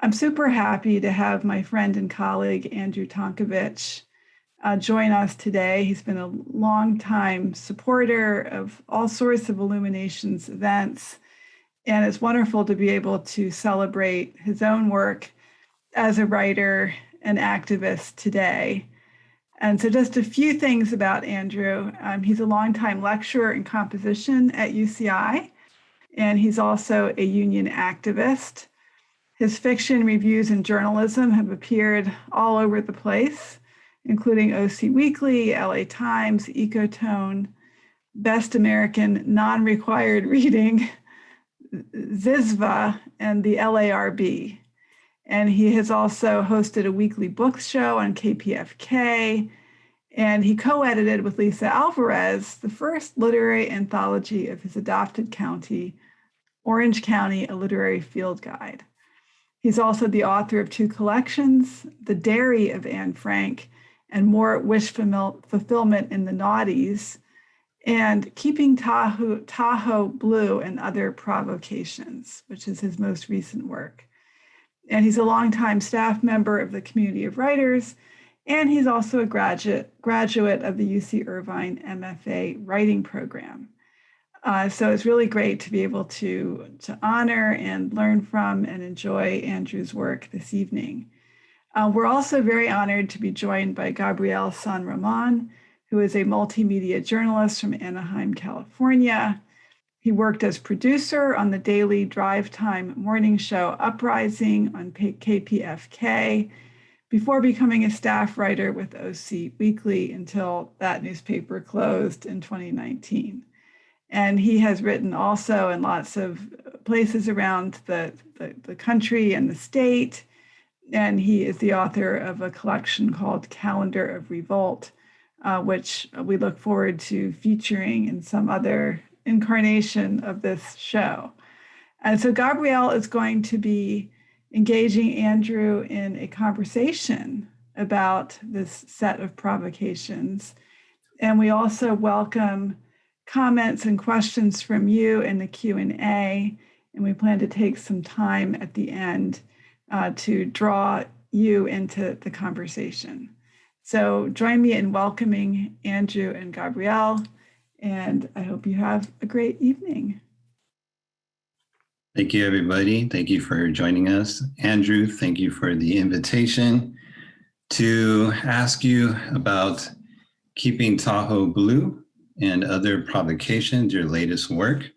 I'm super happy to have my friend and colleague, Andrew Tonkovich, join us today. He's been a longtime supporter of all sorts of Illuminations events, and it's wonderful to be able to celebrate his own work as a writer and activist today. And so just a few things about Andrew. He's a longtime lecturer in composition at UCI, and he's also a union activist. His fiction, reviews, and journalism have appeared all over the place, including OC Weekly, LA Times, Ecotone, Best American Nonrequired Reading, Zyzzyva, and the LARB. And he has also hosted a weekly book show on KPFK, and he co-edited with Lisa Alvarez the first literary anthology of his adopted county, Orange County, a Literary Field Guide. He's also the author of two collections, The Dairy of Anne Frank and More Wish Fulfillment in the Noughties, and Keeping Tahoe Blue and Other Provocations, which is his most recent work. And he's a longtime staff member of the Community of Writers, and he's also a graduate of the UC Irvine MFA Writing program. So it's really great to be able to honor and learn from and enjoy Andrew's work this evening. We're also very honored to be joined by Gabriel San Roman, who is a multimedia journalist from Anaheim, California. He worked as producer on the daily drive time morning show Uprising on KPFK before becoming a staff writer with OC Weekly until that newspaper closed in 2019. And he has written also in lots of places around the country and the state. And he is the author of a collection called Calendar of Revolt, which we look forward to featuring in some other incarnation of this show. And so Gabriel is going to be engaging Andrew in a conversation about this set of provocations. And we also welcome comments and questions from you in the Q&A, and we plan to take some time at the end to draw you into the conversation. So join me in welcoming Andrew and Gabriel, and I hope you have a great evening. Thank you, everybody. Thank you for joining us. Andrew, thank you for the invitation to ask you about Keeping Tahoe Blue and Other Provocations, your latest work.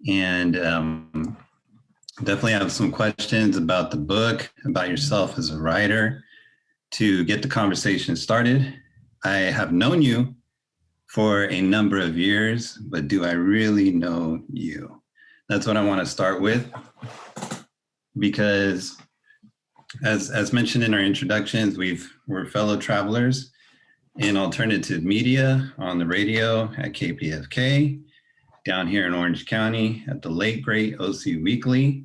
And definitely have some questions about the book, about yourself as a writer, to get the conversation started. I have known you for a number of years, but do I really know you? That's what I want to start with, because as mentioned in our introductions, we're fellow travelers in alternative media on the radio at KPFK, down here in Orange County at the late great OC Weekly,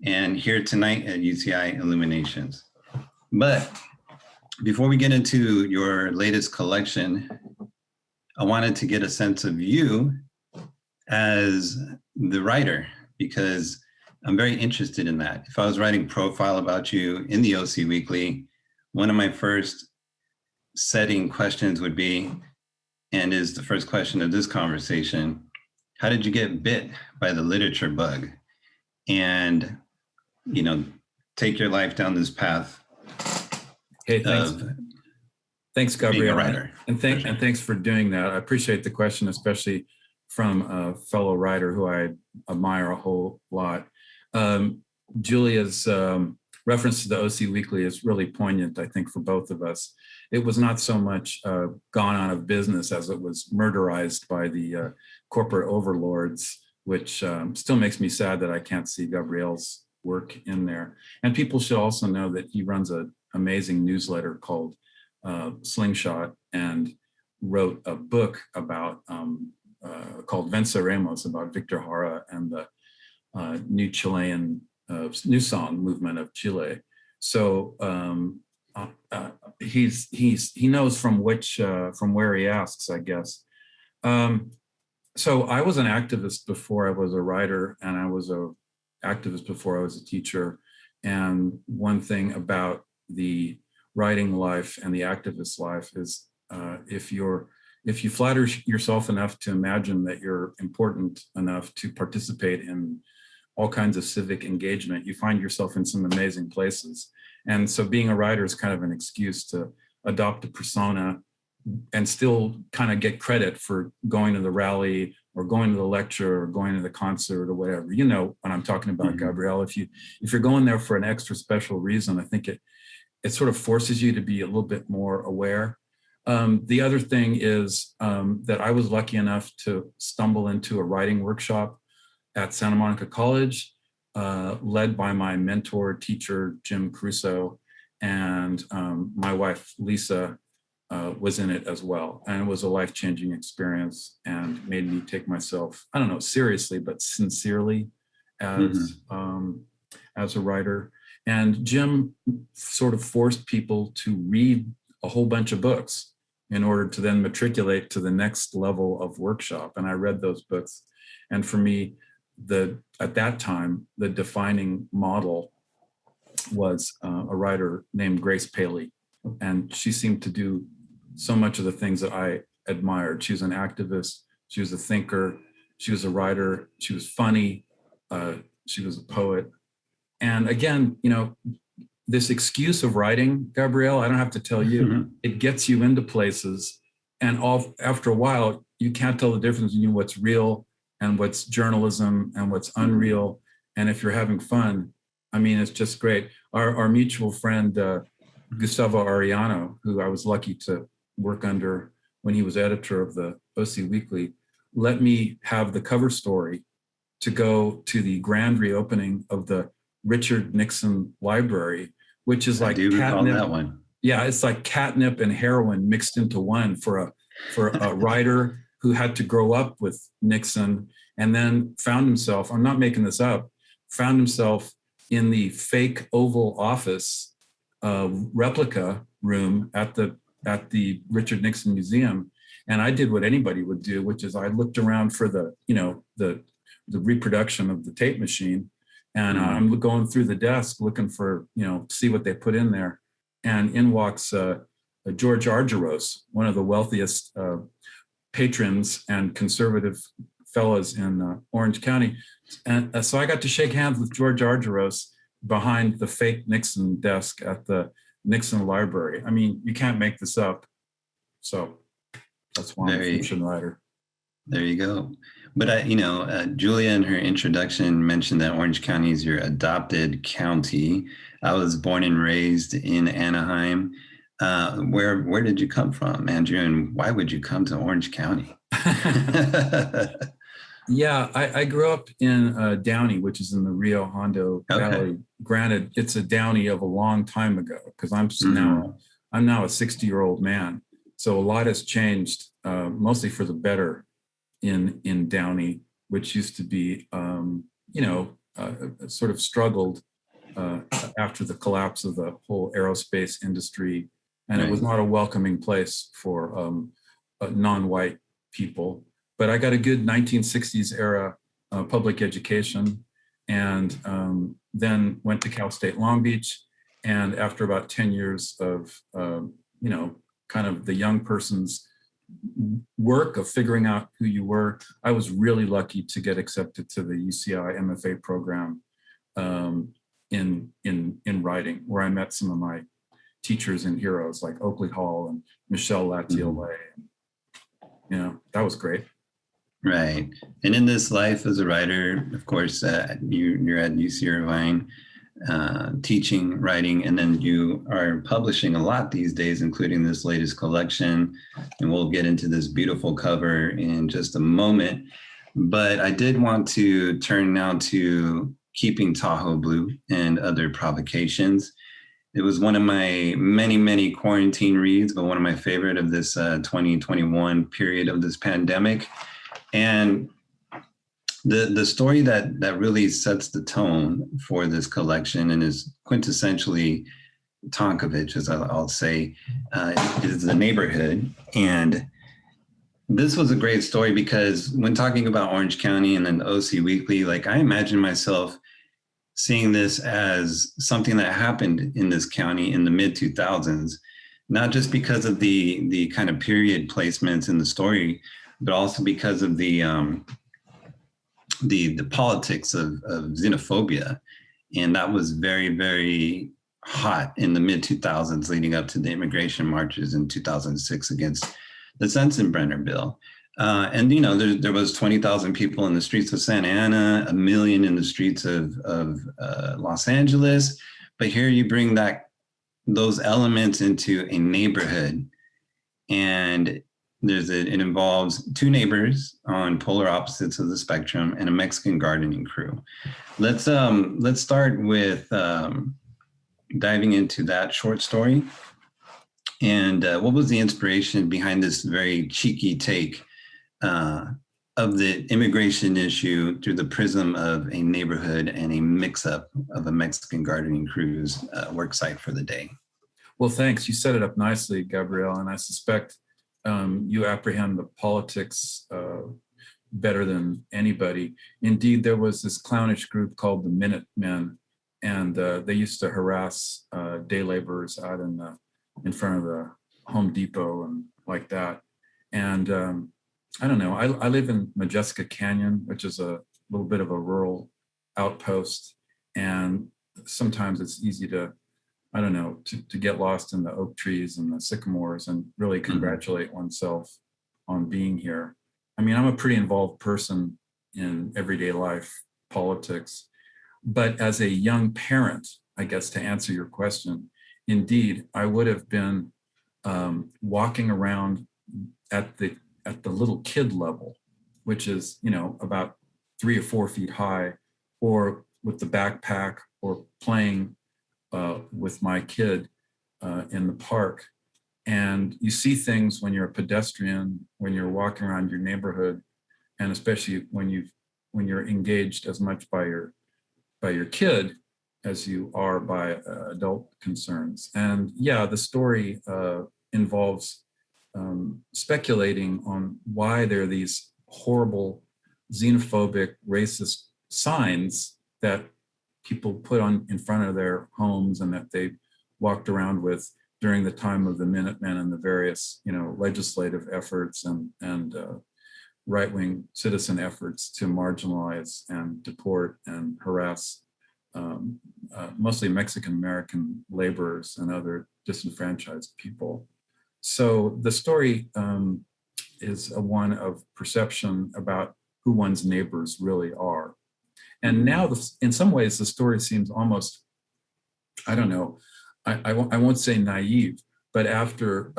and here tonight at UCI Illuminations. But before we get into your latest collection, I wanted to get a sense of you as the writer, because I'm very interested in that. If I was writing a profile about you in the OC Weekly, one of my first setting questions would be, and is the first question of this conversation, how did you get bit by the literature bug and, take your life down this path? Hey, thanks, Gabriel. Being a writer. And thanks for doing that. I appreciate the question, especially from a fellow writer who I admire a whole lot. Julia's reference to the OC Weekly is really poignant, I think, for both of us. It was not so much gone out of business as it was murderized by the corporate overlords, which still makes me sad that I can't see Gabriel's work in there. And people should also know that he runs an amazing newsletter called Slingshot, and wrote a book about called Venceremos, about Victor Jara and the new Chilean new song movement of Chile. So he knows from where he asks, I guess. So I was an activist before I was a writer, and I was an activist before I was a teacher. And one thing about the writing life and the activist life is if you flatter yourself enough to imagine that you're important enough to participate in all kinds of civic engagement, you find yourself in some amazing places. And so being a writer is kind of an excuse to adopt a persona and still kind of get credit for going to the rally or going to the lecture or going to the concert or whatever. You know what I'm talking about, Gabriel. If you're going there for an extra special reason, I think it sort of forces you to be a little bit more aware. The other thing is that I was lucky enough to stumble into a writing workshop at Santa Monica College, led by my mentor, teacher, Jim Crusoe, and my wife, Lisa, was in it as well. And it was a life-changing experience and made me take myself, I don't know, seriously, but sincerely as a writer. And Jim sort of forced people to read a whole bunch of books in order to then matriculate to the next level of workshop. And I read those books. And for me, at that time, the defining model was a writer named Grace Paley. And she seemed to do so much of the things that I admired. She was an activist, she was a thinker, she was a writer, she was funny, she was a poet. And again, you know, this excuse of writing, Gabriel, I don't have to tell you, it gets you into places. And after a while, you can't tell the difference between what's real and what's journalism and what's unreal. And if you're having fun, I mean, it's just great. Our mutual friend, Gustavo Arellano, who I was lucky to work under when he was editor of the OC Weekly, let me have the cover story to go to the grand reopening of the Richard Nixon Library, which is like catnip. That one. Yeah, it's like catnip and heroin mixed into one for a writer who had to grow up with Nixon and then found himself, I'm not making this up, found himself in the fake Oval Office replica room at the Richard Nixon Museum. And I did what anybody would do, which is I looked around for the reproduction of the tape machine. And I'm going through the desk looking for, see what they put in there. And in walks George Argyros, one of the wealthiest patrons and conservative fellows in Orange County. And so I got to shake hands with George Argyros behind the fake Nixon desk at the Nixon Library. I mean, you can't make this up. So that's why I'm a fiction writer. There you go. But, Julia in her introduction mentioned that Orange County is your adopted county. I was born and raised in Anaheim. Where did you come from, Andrew, and why would you come to Orange County? Yeah, I grew up in Downey, which is in the Rio Hondo Valley. Granted, it's a Downey of a long time ago, because I'm now a 60-year-old man. So a lot has changed, mostly for the better in Downey, which used to be, sort of struggled after the collapse of the whole aerospace industry. And it was not a welcoming place for non-white people. But I got a good 1960s era public education, and then went to Cal State Long Beach. And after about 10 years of, kind of the young person's work of figuring out who you were, I was really lucky to get accepted to the UCI MFA program in writing, where I met some of my teachers and heroes like Oakley Hall and Michelle Latiolais. That was great. Right. And in this life as a writer, of course, you're at UC Irvine teaching, writing, and then you are publishing a lot these days, including this latest collection. And we'll get into this beautiful cover in just a moment. But I did want to turn now to Keeping Tahoe Blue and Other Provocations. It was one of my many, many quarantine reads, but one of my favorite of this 2021 period of this pandemic. And the story that really sets the tone for this collection and is quintessentially Tonkovich, as I'll say, is The Neighborhood. And this was a great story because when talking about Orange County and then OC Weekly, like I imagine myself seeing this as something that happened in this county in the mid 2000s, not just because of the kind of period placements in the story, but also because of the politics of xenophobia. And that was very, very hot in the mid 2000s, leading up to the immigration marches in 2006 against the Sensenbrenner bill. And, you know, there was 20,000 people in the streets of Santa Ana, 1 million in the streets of Los Angeles. But here you bring those elements into a neighborhood, and it involves two neighbors on polar opposites of the spectrum and a Mexican gardening crew. Let's start with diving into that short story. And what was the inspiration behind this very cheeky take of the immigration issue through the prism of a neighborhood and a mix-up of a Mexican gardening crew's work site for the day? Well, thanks. You set it up nicely, Gabriel, and I suspect you apprehend the politics better than anybody. Indeed, there was this clownish group called the Minutemen, and they used to harass day laborers out in front of the Home Depot and like that. And I don't know, I live in Majeska Canyon, which is a little bit of a rural outpost. And sometimes it's easy to, I don't know, to get lost in the oak trees and the sycamores and really congratulate oneself on being here. I mean, I'm a pretty involved person in everyday life, politics. But as a young parent, I guess to answer your question, indeed, I would have been walking around at the little kid level, which is, you know, about 3 or 4 feet high, or with the backpack, or playing with my kid in the park. And you see things when you're a pedestrian, when you're walking around your neighborhood, and especially when you're engaged as much by your kid as you are by adult concerns. And yeah, the story involves speculating on why there are these horrible xenophobic, racist signs that people put on in front of their homes and that they walked around with during the time of the Minutemen and the various, you know, legislative efforts and right-wing citizen efforts to marginalize and deport and harass mostly Mexican-American laborers and other disenfranchised people. So the story is one of perception about who one's neighbors really are. And now, in some ways, the story seems almost, I don't know, I won't say naive, but after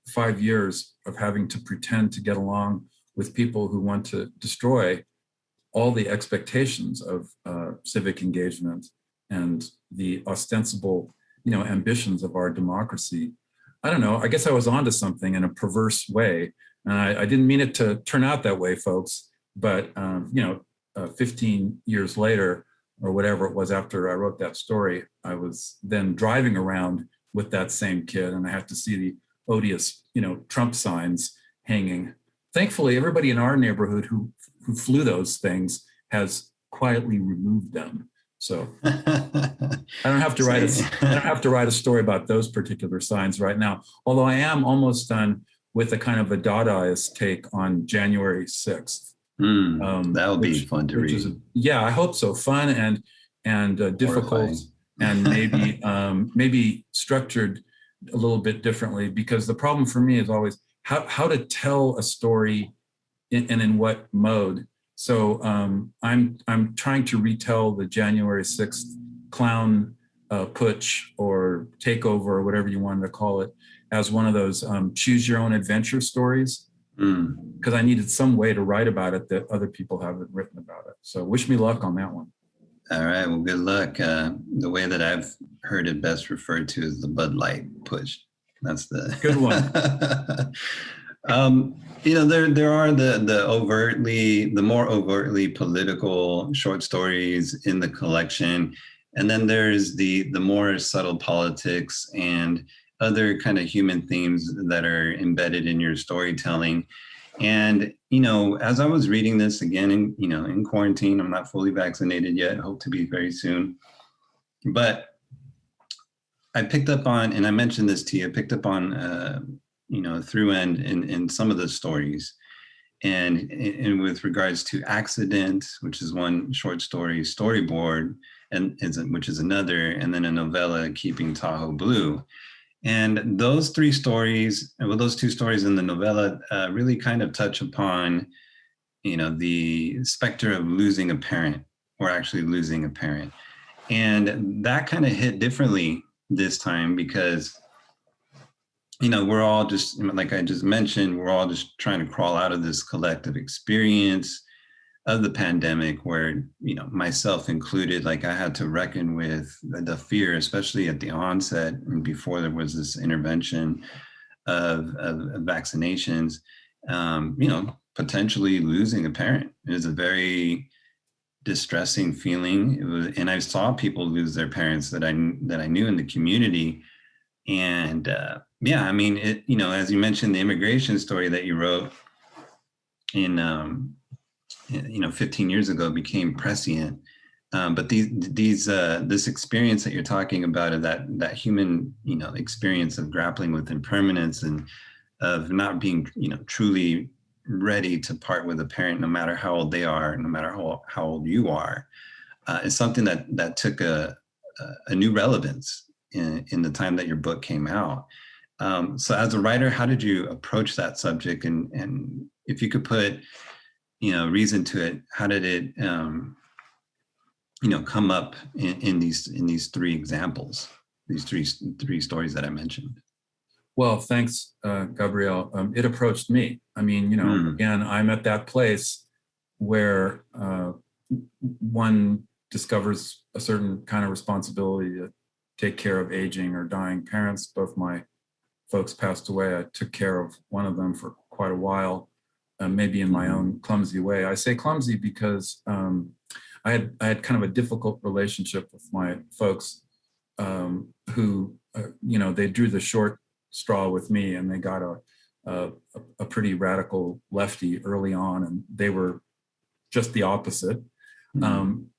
5 years of having to pretend to get along with people who want to destroy all the expectations of civic engagement and the ostensible, you know, ambitions of our democracy, I don't know, I guess I was onto something in a perverse way. And I didn't mean it to turn out that way, folks, but, you know, 15 years later, or whatever it was after I wrote that story, I was then driving around with that same kid, and I had to see the odious, you know, Trump signs hanging. Thankfully, everybody in our neighborhood who flew those things has quietly removed them. So I don't have to write a story about those particular signs right now. Although I am almost done with a kind of a Dadaist take on January 6th. That would be fun to read. Yeah, I hope so. Fun and difficult, and maybe structured a little bit differently, because the problem for me is always how to tell a story and in what mode. So I'm trying to retell the January 6th clown putsch or takeover or whatever you wanted to call it as one of those choose your own adventure stories. Because I needed some way to write about it that other people haven't written about it. So wish me luck on that one. All right, well, good luck. The way that I've heard it best referred to is the Bud Light push. That's the good one. You know, there are the more overtly political short stories in the collection, and then there's the more subtle politics and other kind of human themes that are embedded in your storytelling. And as I was reading this again, in quarantine, I'm not fully vaccinated yet, hope to be very soon. But I picked up on, and I mentioned this to you, I picked up on, through end in some of the stories. And with regards to Accident, which is one short story, Storyboard, which is another, and then a novella, Keeping Tahoe Blue. And those three stories, those two stories in the novella really kind of touch upon, the specter of losing a parent, or actually losing a parent. And that kind of hit differently this time because, we're all just, like I just mentioned, we're all just trying to crawl out of this collective experience of the pandemic where, myself included, like I had to reckon with the fear, especially at the onset and before there was this intervention of vaccinations, potentially losing a parent. It is a very distressing feeling. And I saw people lose their parents that I knew in the community. And as you mentioned, the immigration story that you wrote in 15 years ago became prescient. But this experience that you're talking about, of that human, experience of grappling with impermanence and of not being, truly ready to part with a parent, no matter how old they are, no matter how old you are, is something that took a new relevance in the time that your book came out. So as a writer, how did you approach that subject? And if you could put, reason to it, how did it, come up in these three examples, these three stories that I mentioned? Well, thanks, Gabriel. It approached me. Again, I'm at that place where one discovers a certain kind of responsibility to take care of aging or dying parents. Both my folks passed away. I took care of one of them for quite a while, maybe in my own clumsy way. I say clumsy because I had kind of a difficult relationship with my folks who, they drew the short straw with me, and they got a pretty radical lefty early on, and they were just the opposite.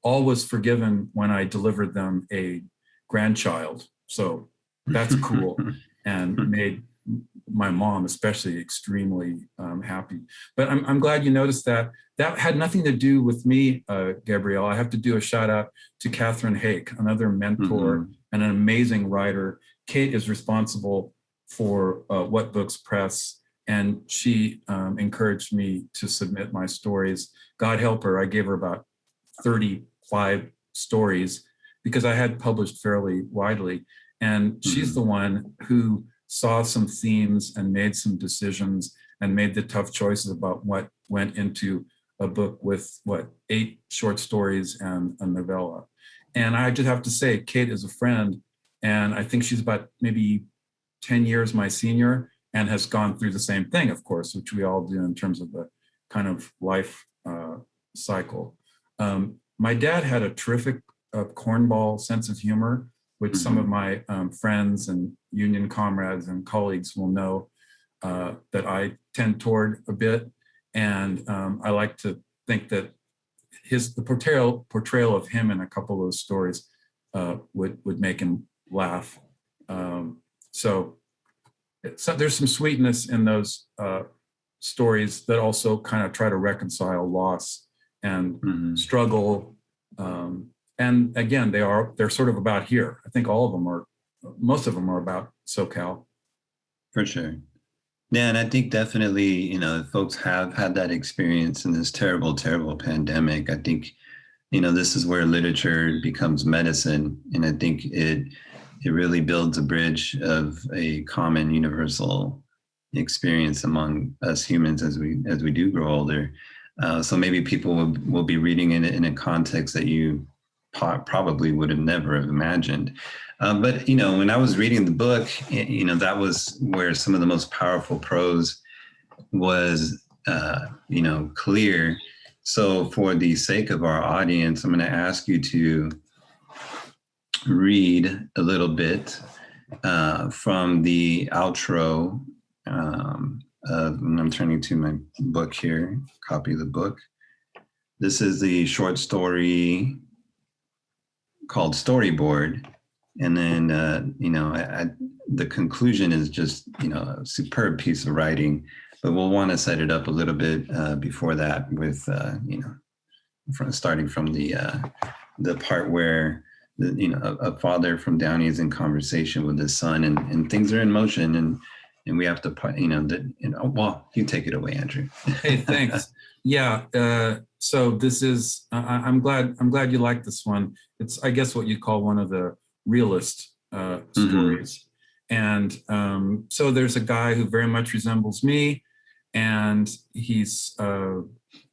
All was forgiven when I delivered them a grandchild, so that's cool, and made my mom especially extremely happy. But I'm glad you noticed that. That had nothing to do with me, Gabriel. I have to do a shout out to Catherine Hake, another mentor and an amazing writer. Kate is responsible for What Books Press, and she encouraged me to submit my stories. God help her, I gave her about 35 stories because I had published fairly widely. And she's the one who saw some themes and made some decisions and made the tough choices about what went into a book with 8 short stories and a novella. And I just have to say, Kate is a friend, and I think she's about maybe 10 years my senior, and has gone through the same thing, of course, which we all do in terms of the kind of life cycle. My dad had a terrific cornball sense of humor, which some of my friends and union comrades and colleagues will know that I tend toward a bit. And I like to think that the portrayal of him in a couple of those stories would make him laugh. So there's some sweetness in those stories that also kind of try to reconcile loss and struggle. And again, they're sort of about here. I think most of them are about SoCal. For sure. Yeah, and I think definitely, folks have had that experience in this terrible, terrible pandemic. I think, this is where literature becomes medicine. And I think it really builds a bridge of a common universal experience among us humans as we do grow older. So maybe people will be reading it in a context that you probably would have never have imagined. But, when I was reading the book, that was where some of the most powerful prose was, clear. So for the sake of our audience, I'm going to ask you to read a little bit from the outro and I'm turning to my book here, copy of the book. This is the short story called Storyboard. And then, the conclusion is just, a superb piece of writing, but we'll want to set it up a little bit before that with, starting from the part where, a father from Downey is in conversation with his son and things are in motion and we have to, well, you take it away, Andrew. Hey, thanks. Yeah. So this is, I'm glad you like this one. It's, I guess, what you call one of the realist stories. And so there's a guy who very much resembles me, and he's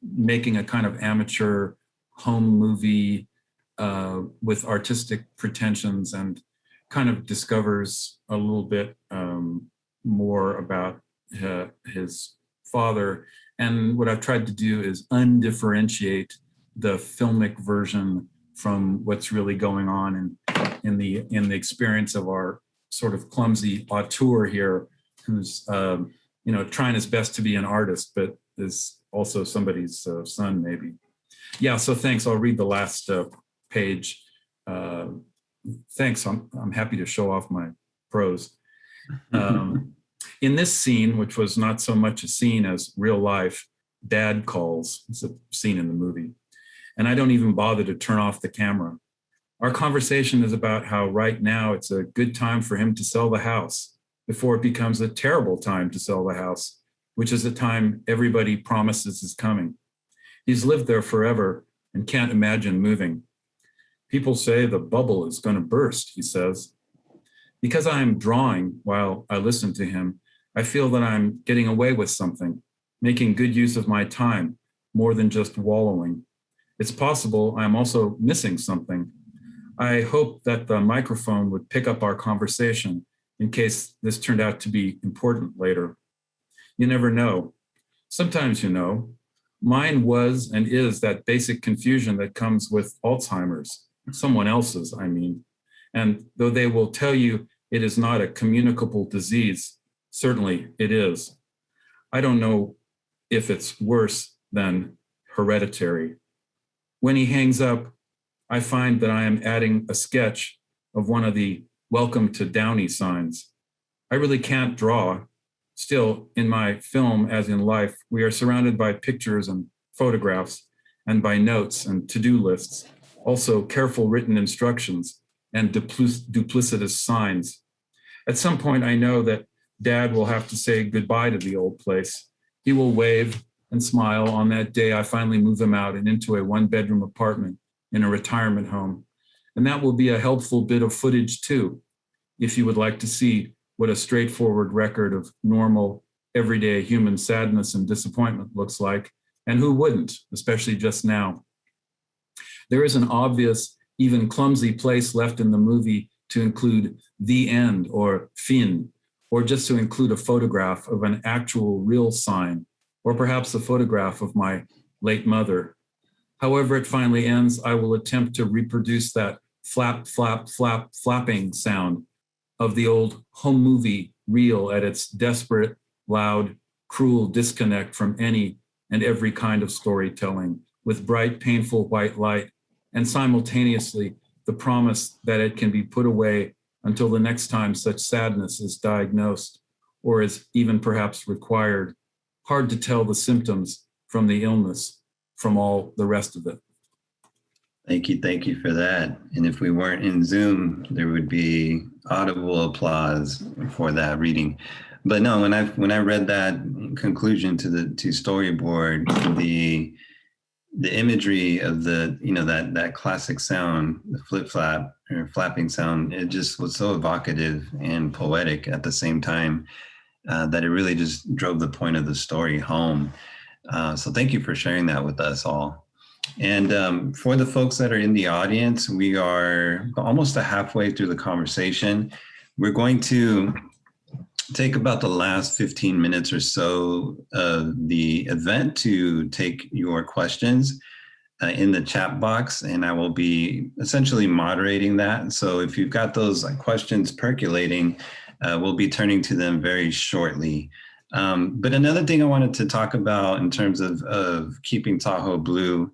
making a kind of amateur home movie with artistic pretensions, and kind of discovers a little bit more about his father. And what I've tried to do is undifferentiate the filmic version from what's really going on in the experience of our sort of clumsy auteur here, who's trying his best to be an artist, but is also somebody's son, maybe. Yeah. So thanks. I'll read the last page. Thanks. I'm happy to show off my prose. In this scene, which was not so much a scene as real life, Dad calls. It's a scene in the movie. And I don't even bother to turn off the camera. Our conversation is about how right now it's a good time for him to sell the house before it becomes a terrible time to sell the house, which is the time everybody promises is coming. He's lived there forever and can't imagine moving. People say the bubble is going to burst, he says. Because I am drawing while I listen to him, I feel that I'm getting away with something, making good use of my time, more than just wallowing. It's possible I'm also missing something. I hope that the microphone would pick up our conversation in case this turned out to be important later. You never know. Sometimes you know. Mine was and is that basic confusion that comes with Alzheimer's, someone else's, I mean. And though they will tell you it is not a communicable disease, certainly it is. I don't know if it's worse than hereditary. When he hangs up, I find that I am adding a sketch of one of the welcome to Downey signs. I really can't draw. Still, in my film, as in life, we are surrounded by pictures and photographs, and by notes and to-do lists, also careful written instructions and duplicitous signs. At some point, I know that Dad will have to say goodbye to the old place. He will wave and smile on that day I finally move him out and into a one-bedroom apartment in a retirement home. And that will be a helpful bit of footage too, if you would like to see what a straightforward record of normal, everyday human sadness and disappointment looks like, and who wouldn't, especially just now. There is an obvious, even clumsy place left in the movie to include the end or fin, or just to include a photograph of an actual real sign, or perhaps a photograph of my late mother. However it finally ends, I will attempt to reproduce that flap, flap, flap, flapping sound of the old home movie reel at its desperate, loud, cruel disconnect from any and every kind of storytelling, with bright, painful white light, and simultaneously the promise that it can be put away until the next time such sadness is diagnosed, or is even perhaps required. Hard to tell the symptoms from the illness, from all the rest of it. Thank you for that. And if we weren't in Zoom, there would be audible applause for that reading. But no, when I read that conclusion to Storyboard, the imagery of that classic sound, the flip flap or flapping sound, it just was so evocative and poetic at the same time that it really just drove the point of the story home. So thank you for sharing that with us all. And for the folks that are in the audience, we are almost halfway through the conversation. We're going to take about the last 15 minutes or so of the event to take your questions in the chat box, and I will be essentially moderating that. So if you've got those questions percolating, we'll be turning to them very shortly. But another thing I wanted to talk about in terms of keeping Tahoe blue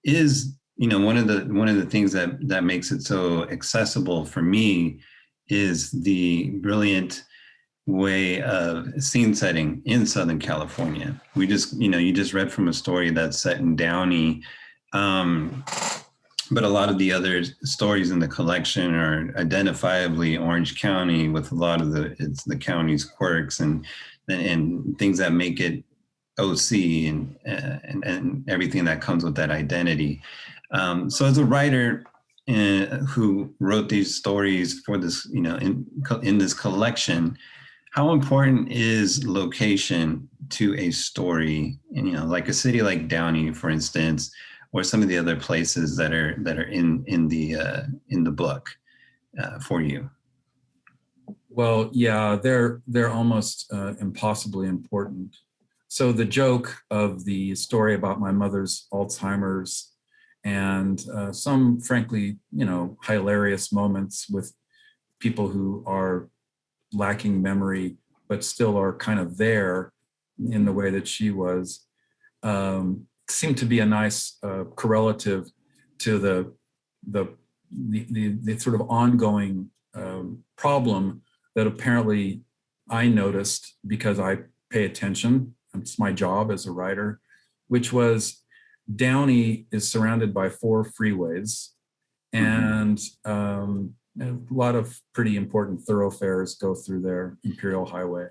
is, one of the things that makes it so accessible for me is the brilliant way of scene setting in Southern California. We just, you just read from a story that's set in Downey, but a lot of the other stories in the collection are identifiably Orange County, with a lot of the county's quirks and things that make it OC and everything that comes with that identity. So as a writer who wrote these stories for this, in this collection, how important is location to a story? And, like a city like Downey, for instance, or some of the other places that are in the book for you? Well, yeah, they're almost impossibly important. So the joke of the story about my mother's Alzheimer's and some, frankly, hilarious moments with people who are lacking memory, but still are kind of there in the way that she was, seemed to be a nice correlative to the sort of ongoing problem that apparently I noticed because I pay attention. It's my job as a writer, which was Downey is surrounded by 4 freeways, and a lot of pretty important thoroughfares go through their Imperial Highway.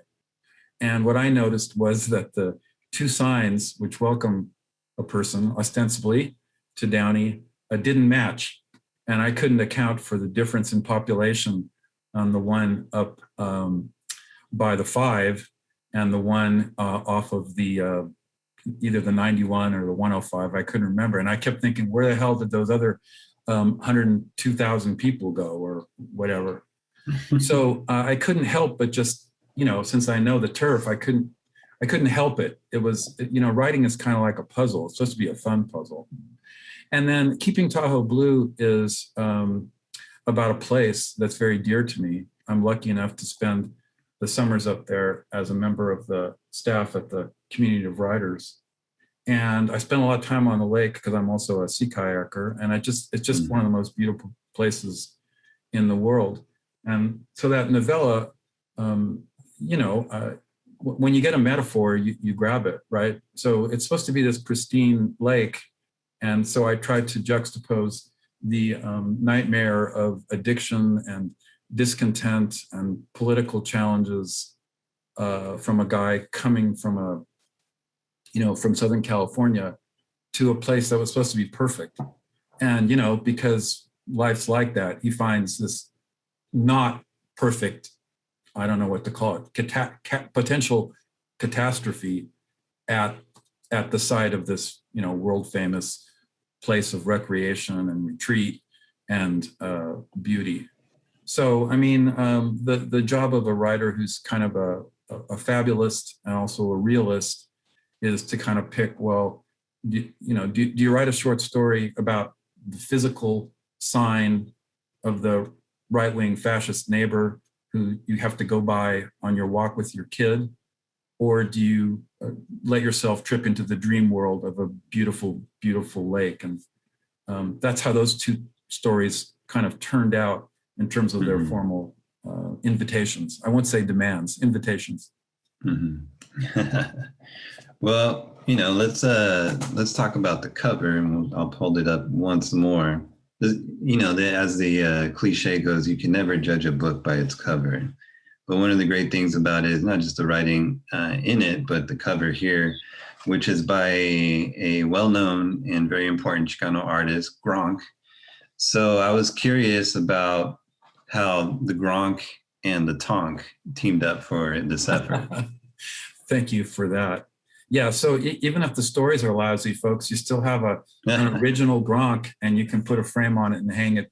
And what I noticed was that the 2 signs which welcome a person ostensibly to Downey didn't match. And I couldn't account for the difference in population on the one up by the 5 and the one off of the either the 91 or the 105. I couldn't remember. And I kept thinking, where the hell did those other 102,000 people go or whatever? So I couldn't help but just, since I know the turf, I couldn't help it. It was, writing is kind of like a puzzle. It's supposed to be a fun puzzle. And then Keeping Tahoe Blue is about a place that's very dear to me. I'm lucky enough to spend the summers up there as a member of the staff at the Community of Writers. And I spend a lot of time on the lake because I'm also a sea kayaker. And it's just one of the most beautiful places in the world. And so that novella, when you get a metaphor, you grab it, right? So it's supposed to be this pristine lake. And so I tried to juxtapose the nightmare of addiction and discontent and political challenges from a guy coming from from Southern California to a place that was supposed to be perfect. And, because life's like that, he finds this not perfect, I don't know what to call it, potential catastrophe at the site of this, world famous place of recreation and retreat and beauty. So, I mean, the job of a writer who's kind of a fabulist and also a realist is to kind of pick, well, do you write a short story about the physical sign of the right-wing fascist neighbor who you have to go by on your walk with your kid? Or do you let yourself trip into the dream world of a beautiful, beautiful lake? And that's how those 2 stories kind of turned out in terms of their formal invitations. I won't say demands, invitations. Well, let's talk about the cover, and I'll hold it up once more. As the cliche goes, you can never judge a book by its cover. But one of the great things about it is not just the writing in it, but the cover here, which is by a well-known and very important Chicano artist, Gronk. So I was curious about how the Gronk and the Tonk teamed up for this effort. Thank you for that. Yeah, so even if the stories are lousy, folks, you still have an original Gronk, and you can put a frame on it and hang it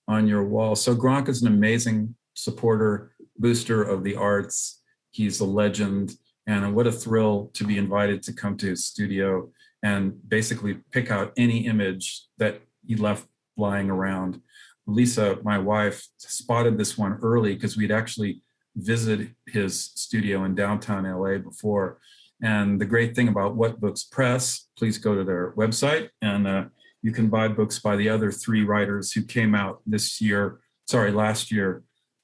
on your wall. So Gronk is an amazing supporter, booster of the arts. He's a legend, and what a thrill to be invited to come to his studio and basically pick out any image that he left lying around. Lisa, my wife, spotted this one early because we'd actually visited his studio in downtown LA before. And the great thing about What Books Press, please go to their website, and you can buy books by the other three writers who came out last year,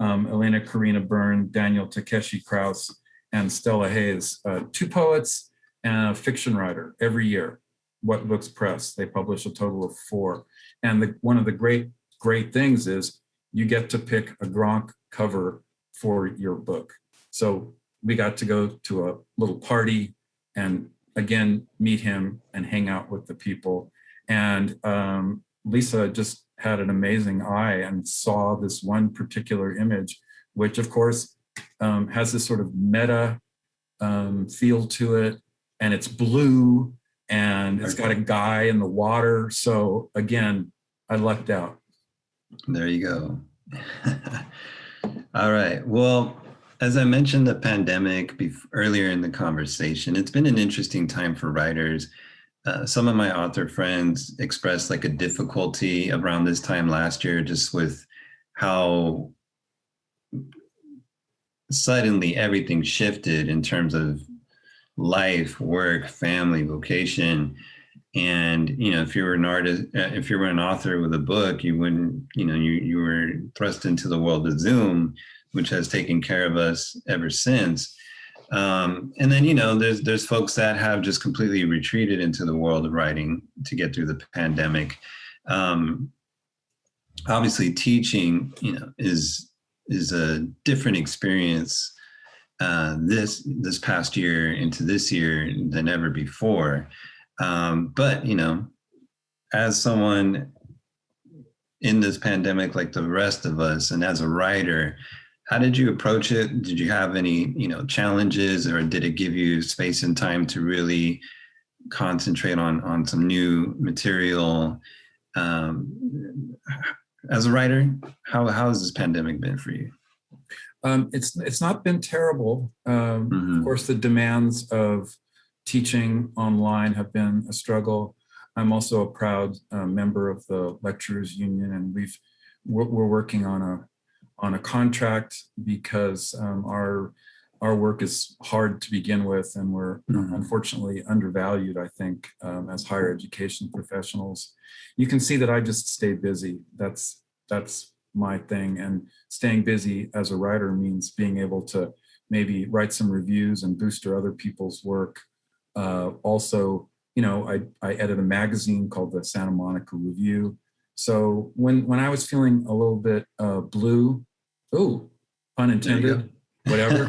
Elena Karina Byrne, Daniel Takeshi Krauss, and Stella Hayes, two poets and a fiction writer every year. What Books Press, they publish a total of 4. And one of the great things is you get to pick a Gronk cover for your book. So we got to go to a little party and again, meet him and hang out with the people. And Lisa just had an amazing eye and saw this one particular image, which of course has this sort of meta feel to it. And it's blue and it's got a guy in the water. So again, I lucked out. There you go. All right. Well, as I mentioned, the pandemic earlier in the conversation, it's been an interesting time for writers. Some of my author friends expressed like a difficulty around this time last year, just with how suddenly everything shifted in terms of life, work, family, vocation. And, you know, if you were an artist, if you were an author with a book, you wouldn't, you know, you were thrust into the world of Zoom, which has taken care of us ever since. And then, you know, there's folks that have just completely retreated into the world of writing to get through the pandemic. Obviously, teaching, you know, is a different experience this past year into this year than ever before. But, you know, as someone in this pandemic, like the rest of us, and as a writer, how did you approach it? Did you have any, you know, challenges, or did it give you space and time to really concentrate on some new material? As a writer, how has this pandemic been for you? It's not been terrible. Of course, the demands of teaching online have been a struggle. I'm also a proud member of the Lecturers Union, and we're working on a contract because our work is hard to begin with, and we're unfortunately undervalued, I think, as higher education professionals. You can see that I just stay busy. That's my thing, and staying busy as a writer means being able to maybe write some reviews and booster other people's work. Also, you know, I edit a magazine called the Santa Monica Review. So when I was feeling a little bit blue, pun intended, whatever.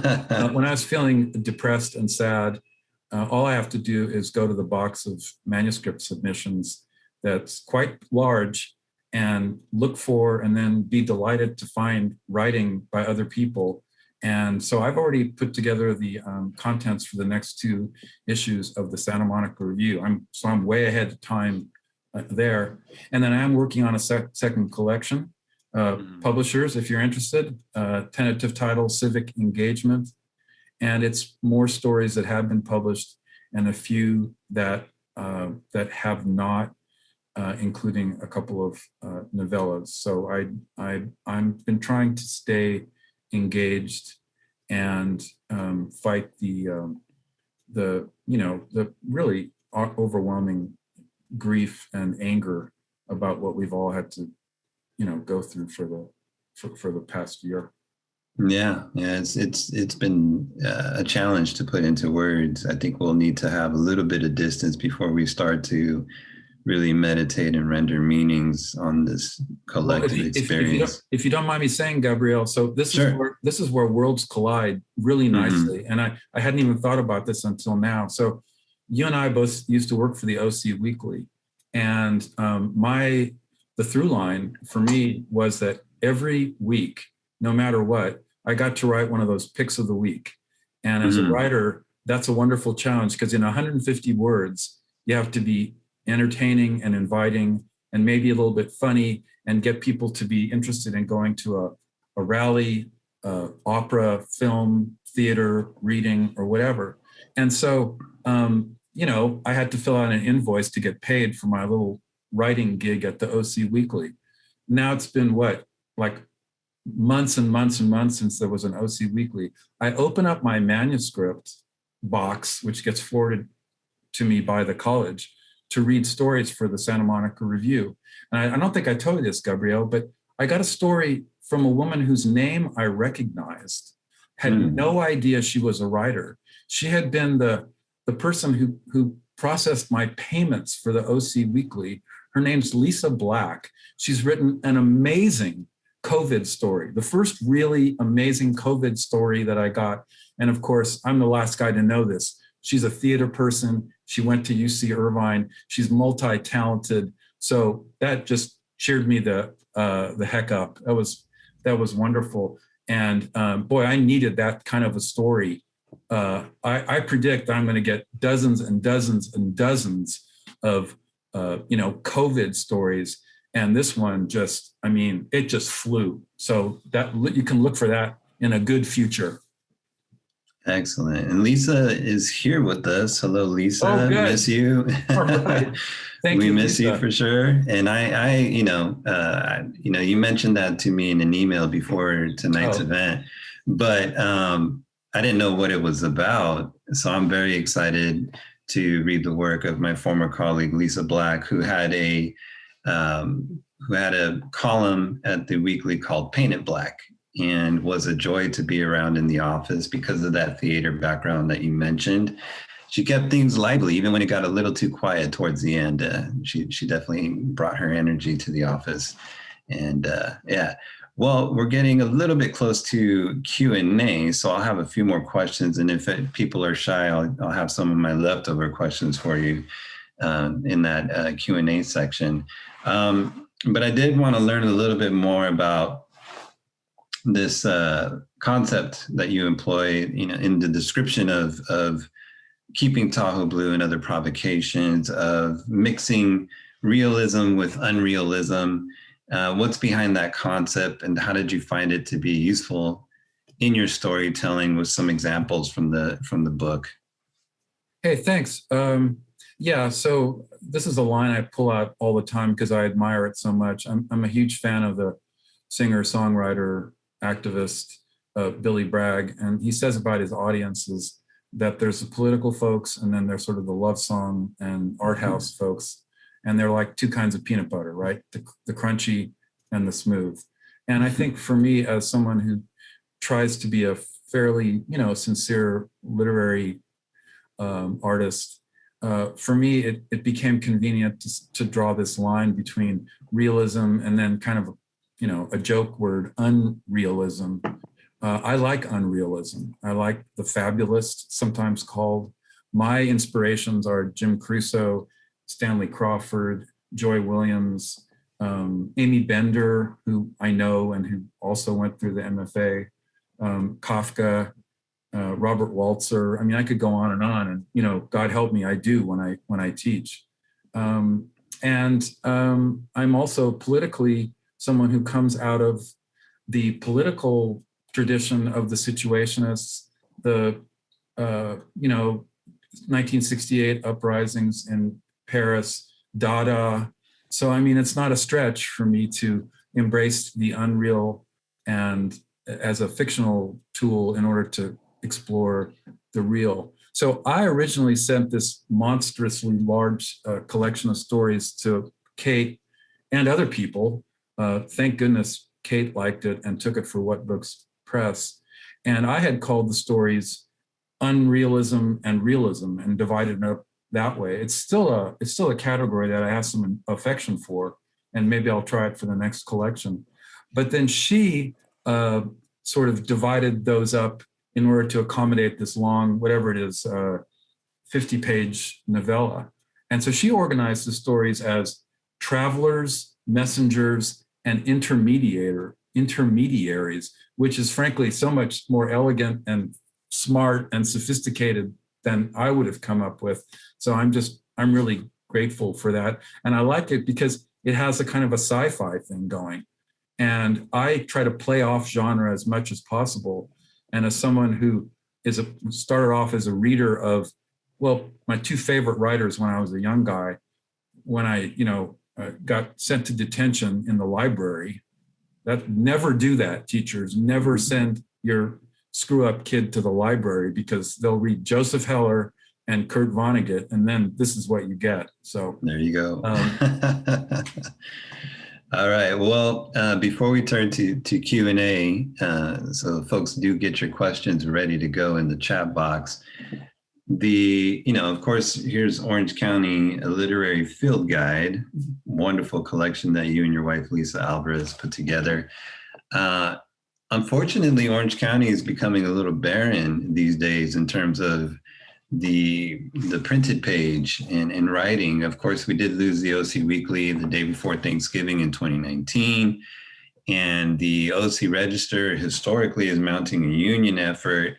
When I was feeling depressed and sad, all I have to do is go to the box of manuscript submissions that's quite large and look for, and then be delighted to find writing by other people. And so I've already put together the contents for the next 2 issues of the Santa Monica Review. I'm way ahead of time there. And then I'm working on a second collection. Publishers, if you're interested, tentative title, Civic Engagement. And it's more stories that have been published and a few that have not, including a couple of novellas. So I've been trying to stay engaged and fight the really overwhelming grief and anger about what we've all had to, you know, go through for the past year. Yeah, it's been a challenge to put into words. I think we'll need to have a little bit of distance before we start to really meditate and render meanings on this collective experience. If you don't mind me saying, Gabriel, so this is where worlds collide really nicely. And I hadn't even thought about this until now. So you and I both used to work for the OC Weekly, and the through line for me was that every week, no matter what, I got to write one of those picks of the week. And as a writer, that's a wonderful challenge, because in 150 words, you have to be entertaining and inviting and maybe a little bit funny and get people to be interested in going to a rally, opera, film, theater, reading, or whatever. And so, you know, I had to fill out an invoice to get paid for my little writing gig at the OC Weekly. Now it's been like months and months and months since there was an OC Weekly, I open up my manuscript box, which gets forwarded to me by the college, to read stories for the Santa Monica Review. And I don't think I told you this, Gabriel, but I got a story from a woman whose name I recognized, had no idea she was a writer. She had been the person who processed my payments for the OC Weekly. Her name's Lisa Black. She's written an amazing COVID story, the first really amazing COVID story that I got. And of course, I'm the last guy to know this. She's a theater person. She went to UC Irvine. She's multi-talented. So that just cheered me the heck up. That was wonderful. And boy, I needed that kind of a story. I predict I'm going to get dozens and dozens and dozens of COVID stories. And this one just, it just flew. So that you can look for that in a good future. Excellent. And Lisa is here with us. Hello, Lisa. Oh, good. Miss you. All right. Thank you. We miss Lisa. you for sure. And you mentioned that to me in an email before tonight's event, but I didn't know what it was about. So I'm very excited to read the work of my former colleague, Lisa Black, who had a column at the Weekly called Painted Black, and was a joy to be around in the office because of that theater background that you mentioned. She kept things lively, even when it got a little too quiet towards the end. She definitely brought her energy to the office. And well, we're getting a little bit close to Q&A, so I'll have a few more questions. And if people are shy, I'll have some of my leftover questions for you in that Q&A section. But I did want to learn a little bit more about this concept that you employ, in the description of keeping Tahoe blue and other provocations, of mixing realism with unrealism. What's behind that concept, and how did you find it to be useful in your storytelling, with some examples from the book? Hey, thanks. So this is a line I pull out all the time because I admire it so much. I'm a huge fan of the singer, songwriter, activist, Billy Bragg, and he says about his audiences that there's the political folks, and then there's sort of the love song and art house folks, and they're like two kinds of peanut butter, right? The crunchy and the smooth. And I think for me, as someone who tries to be a fairly, sincere literary artist, for me, it became convenient to draw this line between realism and then kind of, a joke word, unrealism. I like unrealism. I like the fabulist, sometimes called. My inspirations are Jim Crusoe, Stanley Crawford, Joy Williams, Amy Bender, who I know and who also went through the MFA, Kafka, Robert Walzer. I could go on, and God help me, I do when I teach. And I'm also politically someone who comes out of the political tradition of the Situationists, the 1968 uprisings in Paris, Dada. So it's not a stretch for me to embrace the unreal and as a fictional tool in order to explore the real. So I originally sent this monstrously large collection of stories to Kate and other people. Thank goodness Kate liked it and took it for What Books Press. And I had called the stories Unrealism and Realism and divided it up that way. It's still a category that I have some affection for, and maybe I'll try it for the next collection. But then she sort of divided those up in order to accommodate this long, whatever it is, 50-page novella. And so she organized the stories as travelers, messengers, and intermediaries, which is frankly so much more elegant and smart and sophisticated than I would have come up with. So I'm really grateful for that. And I like it because it has a kind of a sci-fi thing going. And I try to play off genre as much as possible. And as someone who started off as a reader of, my two favorite writers when I was a young guy, when I, got sent to detention in the library, Never do that, teachers. Never send your screw up kid to the library, because they'll read Joseph Heller and Kurt Vonnegut, and then this is what you get. So there you go. All right. Well, before we turn to Q&A, so folks do get your questions ready to go in the chat box. Of course, here's Orange County, a literary field guide, wonderful collection that you and your wife, Lisa Alvarez, put together. Unfortunately, Orange County is becoming a little barren these days in terms of the printed page and writing. Of course, we did lose the OC Weekly the day before Thanksgiving in 2019. And the OC Register historically is mounting a union effort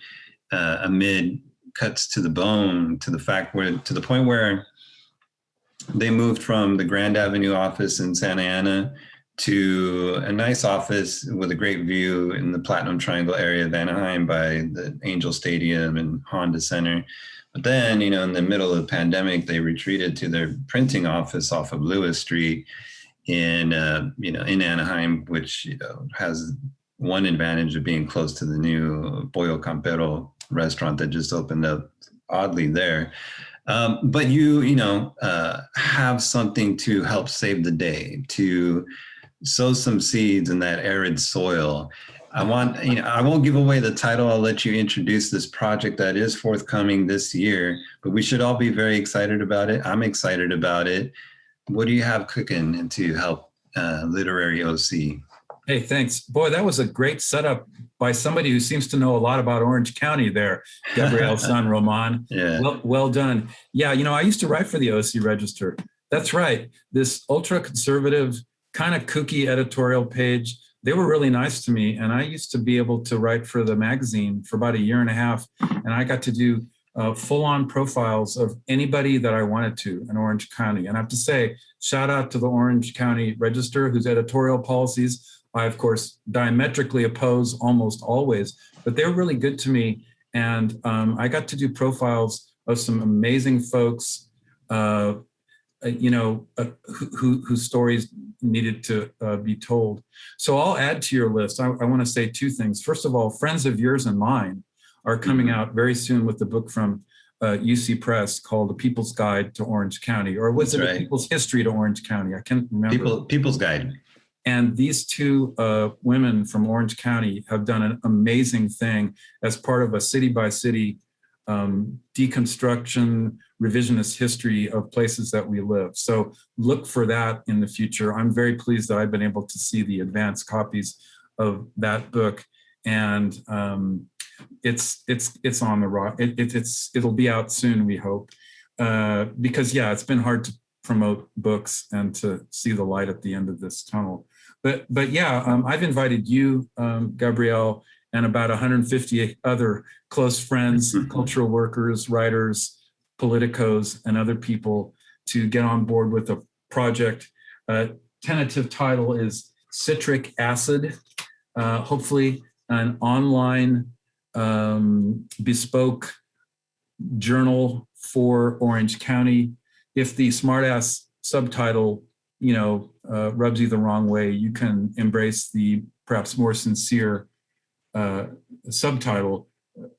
amid cuts to the bone, to the point where they moved from the Grand Avenue office in Santa Ana to a nice office with a great view in the Platinum Triangle area of Anaheim by the Angel Stadium and Honda Center. But then, in the middle of the pandemic, they retreated to their printing office off of Lewis Street in Anaheim, which has one advantage of being close to the new Pollo Campero restaurant that just opened up oddly there. But you have something to help save the day, to sow some seeds in that arid soil. I won't give away the title. I'll let you introduce this project that is forthcoming this year, but we should all be very excited about it. I'm excited about it. What do you have cooking to help literary OC? Hey, thanks. Boy, that was a great setup by somebody who seems to know a lot about Orange County there, Gabriel San Roman. Yeah. Well done. Yeah, I used to write for the OC Register. That's right. This ultra-conservative, kind of kooky editorial page, they were really nice to me. And I used to be able to write for the magazine for about a year and a half. And I got to do full-on profiles of anybody that I wanted to in Orange County. And I have to say, shout out to the Orange County Register, whose editorial policies I, of course, diametrically oppose almost always, but they're really good to me. And I got to do profiles of some amazing folks, whose stories needed to be told. So I'll add to your list. I want to say two things. First of all, friends of yours and mine are coming out very soon with the book from UC Press called The People's Guide to Orange County, or was it A People's History to Orange County? I can't remember. People's Guide. And these two women from Orange County have done an amazing thing as part of a city-by-city deconstruction, revisionist history of places that we live. So look for that in the future. I'm very pleased that I've been able to see the advanced copies of that book, and it's on the rock. It'll be out soon, we hope, because it's been hard to promote books and to see the light at the end of this tunnel. But I've invited you, Gabriel, and about 150 other close friends, cultural workers, writers, politicos, and other people to get on board with a project. Tentative title is Citric Acid, hopefully an online bespoke journal for Orange County. If the smartass subtitle, rubs you the wrong way, you can embrace the perhaps more sincere subtitle.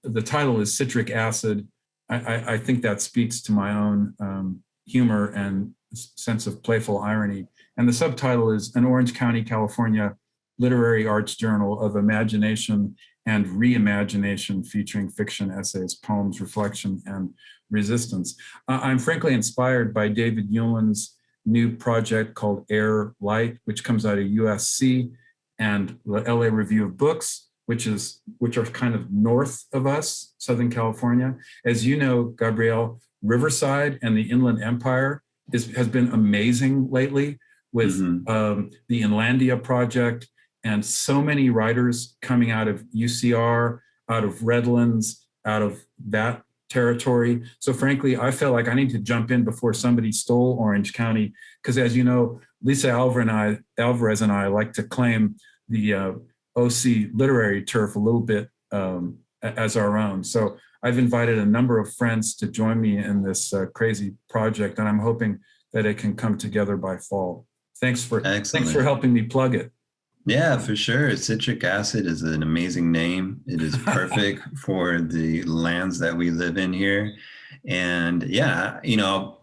The title is Citric Acid. I think that speaks to my own humor and sense of playful irony. And the subtitle is An Orange County, California Literary Arts Journal of Imagination and Reimagination, featuring fiction, essays, poems, reflection, and resistance. I'm frankly inspired by David Yulin's new project called Air Light, which comes out of USC, and the LA Review of Books, which are kind of north of us, Southern California. As you know, Gabriel, Riverside and the Inland Empire has been amazing lately with the Inlandia Project, and so many writers coming out of UCR, out of Redlands, out of that territory. So frankly, I felt like I need to jump in before somebody stole Orange County, because as you know, Lisa Alvarez and I like to claim the OC literary turf a little bit as our own. So I've invited a number of friends to join me in this crazy project, and I'm hoping that it can come together by fall. Thanks for helping me plug it. Yeah, for sure. Citric acid is an amazing name. It is perfect for the lands that we live in here. And yeah,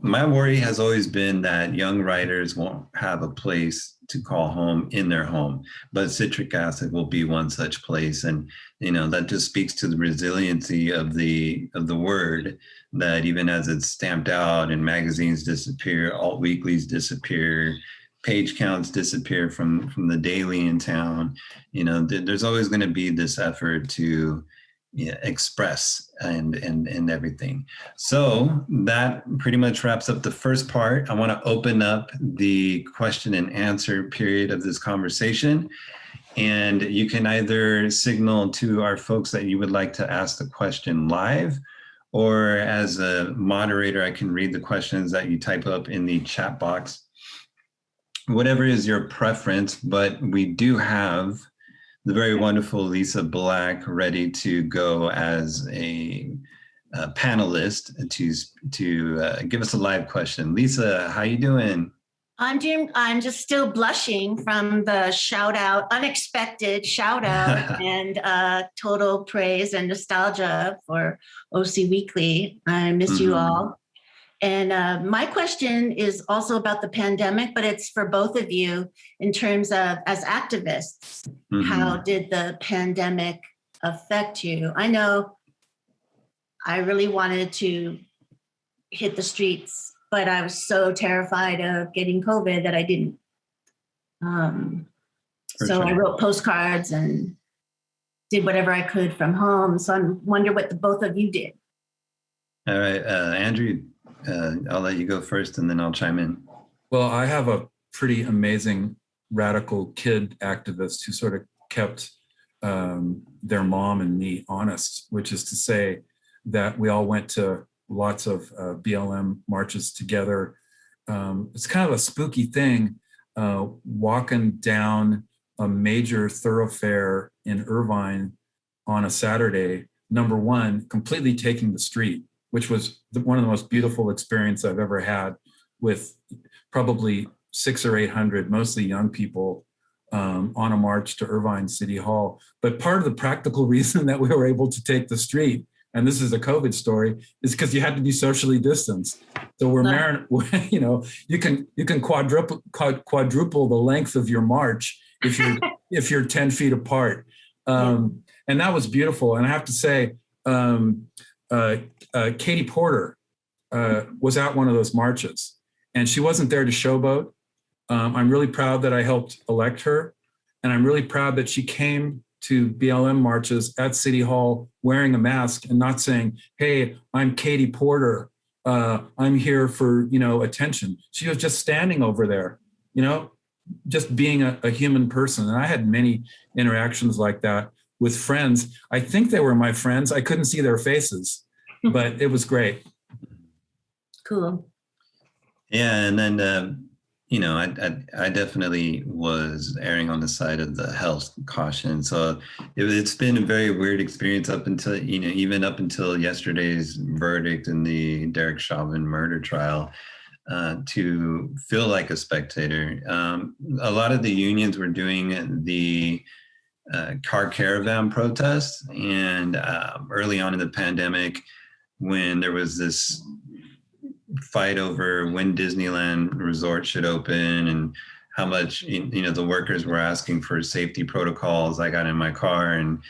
my worry has always been that young writers won't have a place to call home in their home, but citric acid will be one such place. And, that just speaks to the resiliency of the word, that even as it's stamped out and magazines disappear, alt weeklies disappear, page counts disappear from the daily in town, there's always going to be this effort to express and everything. So that pretty much wraps up the first part. I want to open up the question and answer period of this conversation. And you can either signal to our folks that you would like to ask the question live, or as a moderator, I can read the questions that you type up in the chat box. Whatever is your preference, but we do have the very wonderful Lisa Black ready to go as a panelist to give us a live question. Lisa, how you doing? I'm just still blushing from the unexpected shout out and total praise and nostalgia for OC Weekly. I miss you all. And my question is also about the pandemic, but it's for both of you in terms of, as activists, how did the pandemic affect you? I know I really wanted to hit the streets, but I was so terrified of getting COVID that I didn't. So I wrote postcards and did whatever I could from home. So I wonder what the both of you did. All right, Andrew, I'll let you go first and then I'll chime in. Well, I have a pretty amazing radical kid activist who sort of kept their mom and me honest, which is to say that we all went to lots of BLM marches together. It's kind of a spooky thing, walking down a major thoroughfare in Irvine on a Saturday, number one, completely taking the street, which was one of the most beautiful experiences I've ever had, with probably 600 or 800, mostly young people, on a march to Irvine City Hall. But part of the practical reason that we were able to take the street, and this is a COVID story, is because you had to be socially distanced. So you can quadruple the length of your march if you're 10 feet apart, and that was beautiful. And I have to say, Katie Porter was at one of those marches, and she wasn't there to showboat. I'm really proud that I helped elect her, and I'm really proud that she came to BLM marches at City Hall wearing a mask and not saying, "Hey, I'm Katie Porter. I'm here for attention." She was just standing over there, just being a human person. And I had many interactions like that with friends. I think they were my friends. I couldn't see their faces, but it was great. Cool. Yeah, and then I definitely was erring on the side of the health caution. So it's been a very weird experience up until, even up until yesterday's verdict in the Derek Chauvin murder trial, to feel like a spectator. A lot of the unions were doing the car caravan protests, and early on in the pandemic, when there was this fight over when Disneyland Resort should open and how much the workers were asking for safety protocols, I got in my car and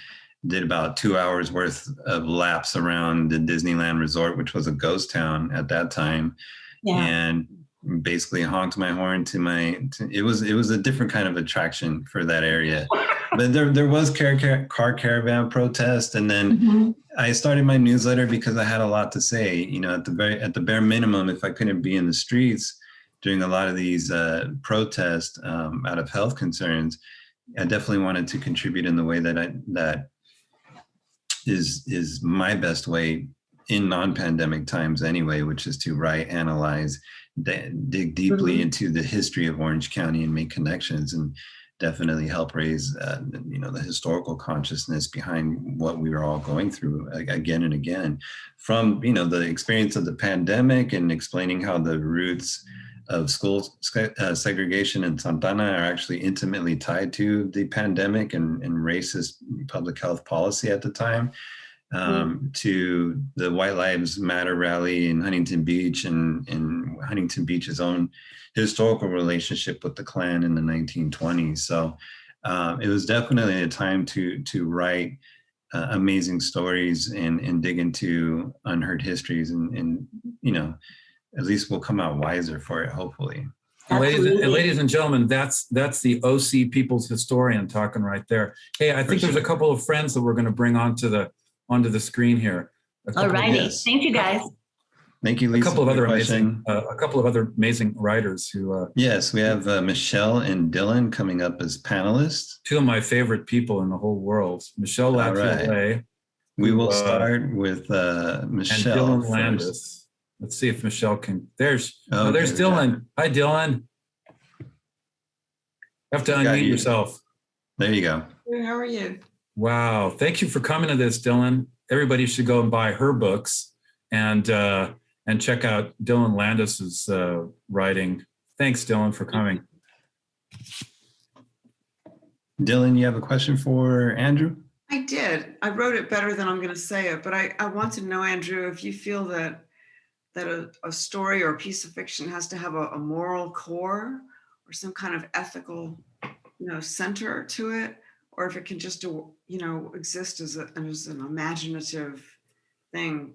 did about 2 hours worth of laps around the Disneyland Resort, which was a ghost town at that time. Yeah. And basically honked my horn it was a different kind of attraction for that area. But there was car caravan protest, and then I started my newsletter because I had a lot to say. At the bare minimum, if I couldn't be in the streets during a lot of these protests out of health concerns, I definitely wanted to contribute in the way that is my best way in non-pandemic times anyway, which is to write, analyze, dig deeply into the history of Orange County and make connections, and definitely help raise the historical consciousness behind what we were all going through again and again, from the experience of the pandemic and explaining how the roots school segregation in Santana are actually intimately tied to the pandemic and racist public health policy at the time, to the White Lives Matter rally in Huntington Beach and Huntington Beach's own historical relationship with the Klan in the 1920s. So it was definitely a time to write amazing stories and dig into unheard histories, and at least we'll come out wiser for it, hopefully. Ladies and gentlemen, that's the OC People's Historian talking right there. Hey, I think there's a couple of friends that we're going to bring onto the screen here. All righty. Thank you, guys. Thank you, Lisa. A couple of other amazing writers who. Yes, we have Michelle and Dylan coming up as panelists. Two of my favorite people in the whole world. Michelle Latiolais. Right. We will start with Michelle and Dylan Landis. Let's see if Michelle can. There's Dylan. Hi, Dylan. You have to unmute yourself. There you go. How are you? Wow. Thank you for coming to this, Dylan. Everybody should go and buy her books and check out Dylan Landis's writing. Thanks, Dylan, for coming. Dylan, you have a question for Andrew? I did. I wrote it better than I'm going to say it, but I want to know, Andrew, if you feel that a story or a piece of fiction has to have a moral core or some kind of ethical, center to it, or if it can just, exist as an imaginative thing,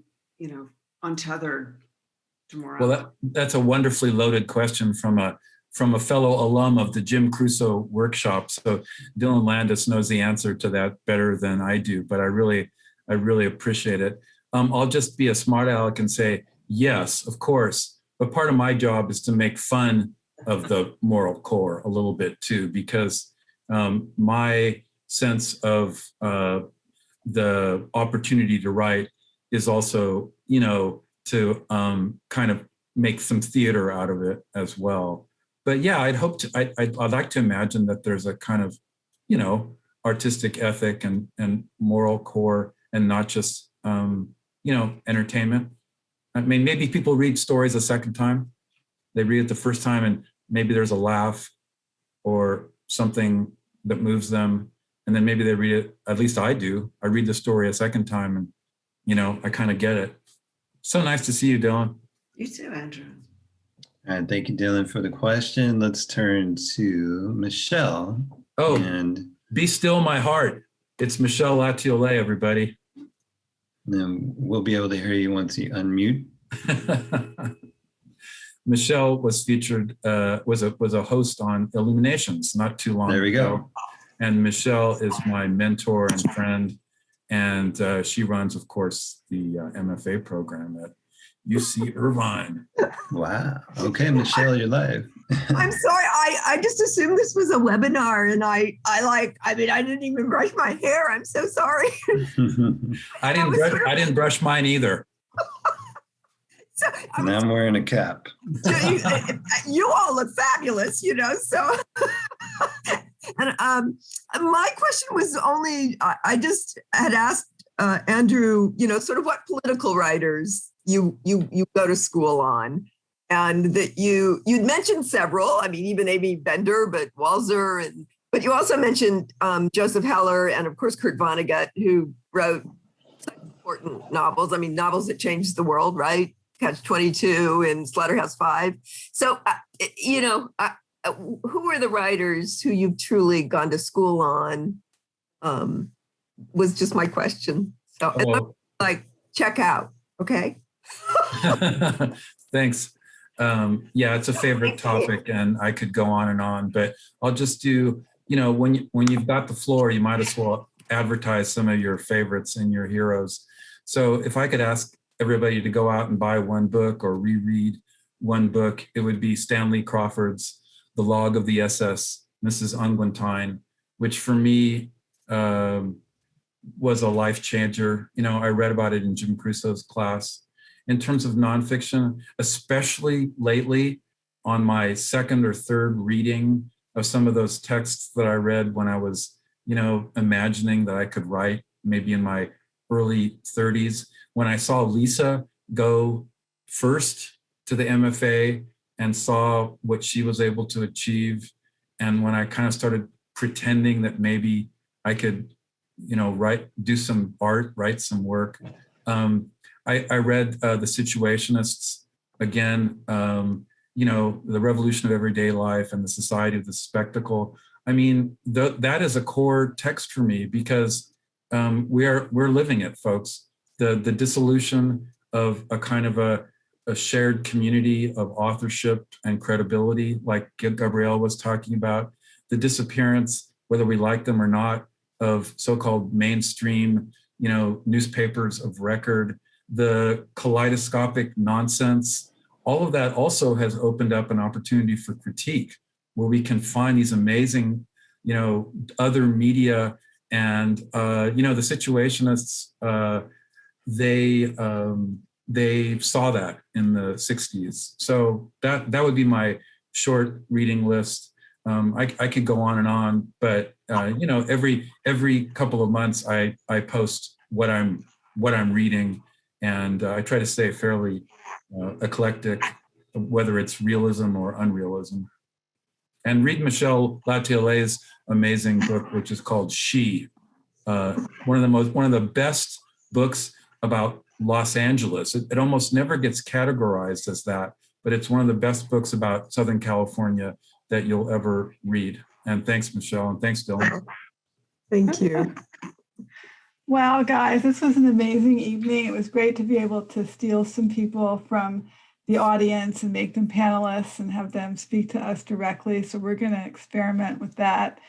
untethered to morality. Well, that's a wonderfully loaded question from a fellow alum of the Jim Crusoe workshop. So Dylan Landis knows the answer to that better than I do, but I really appreciate it. I'll just be a smart aleck and say, yes, of course. But part of my job is to make fun of the moral core a little bit too, because my sense of the opportunity to write is also, to kind of make some theater out of it as well. But yeah, I'd like to imagine that there's a kind of, artistic ethic and moral core, and not just, entertainment. I mean, maybe people read stories a second time. They read it the first time and maybe there's a laugh or something that moves them. And then maybe they read it, at least I do. I read the story a second time and, I kind of get it. So nice to see you, Dylan. You too, Andrew. All right, thank you, Dylan, for the question. Let's turn to Michelle. Oh, and Be Still My Heart. It's Michelle Latiolais, everybody. Then we'll be able to hear you once you unmute. Michelle was featured, was a host on Illuminations not too long ago. There we go. And Michelle is my mentor and friend. And she runs, of course, the MFA program at UC Irvine. Wow. Okay, Michelle, you're live. I'm sorry. I just assumed this was a webinar, and I didn't even brush my hair. I'm so sorry. I didn't brush mine either. So now I'm wearing a cap. You all look fabulous, so. And my question was only, I just had asked Andrew, sort of what political writers you go to school on, and that you'd mentioned several. I mean, even Amy Bender, but Walzer, but you also mentioned Joseph Heller and of course Kurt Vonnegut, who wrote important novels. I mean, novels that changed the world, right? Catch-22 and Slaughterhouse-Five. So, who are the writers who you've truly gone to school on? Was just my question. So, check out. Okay. Thanks. Yeah, it's a favorite topic, and I could go on, but I'll just do. When you've got the floor, you might as well advertise some of your favorites and your heroes. So, if I could ask everybody to go out and buy one book or reread one book, it would be Stanley Crawford's The Log of the SS, Mrs. Unguentine, which for me was a life changer. I read about it in Jim Crusoe's class. In terms of nonfiction, especially lately on my second or third reading of some of those texts that I read when I was, imagining that I could write maybe in my early 30s, when I saw Lisa go first to the MFA and saw what she was able to achieve. And when I kind of started pretending that maybe I could, do some art, write some work, I read The Situationists again, The Revolution of Everyday Life and the Society of the Spectacle. I mean, that is a core text for me because we're living it, folks. The dissolution of a kind of a shared community of authorship and credibility, like Gabriel was talking about, the disappearance, whether we like them or not, of so-called mainstream, newspapers of record, the kaleidoscopic nonsense. All of that also has opened up an opportunity for critique, where we can find these amazing, other media. And, the Situationists, they saw that in the 60s. So that would be my short reading list. I could go on and on, but, every couple of months I post what I'm reading, and I try to stay fairly eclectic, whether it's realism or unrealism. And read Michelle Latielle's amazing book, which is called She, one of the best books about Los Angeles. It almost never gets categorized as that, but it's one of the best books about Southern California that you'll ever read. And thanks, Michelle, and thanks, Dylan. Thank you. Wow, guys, this was an amazing evening. It was great to be able to steal some people from the audience and make them panelists and have them speak to us directly. So we're going to experiment with that.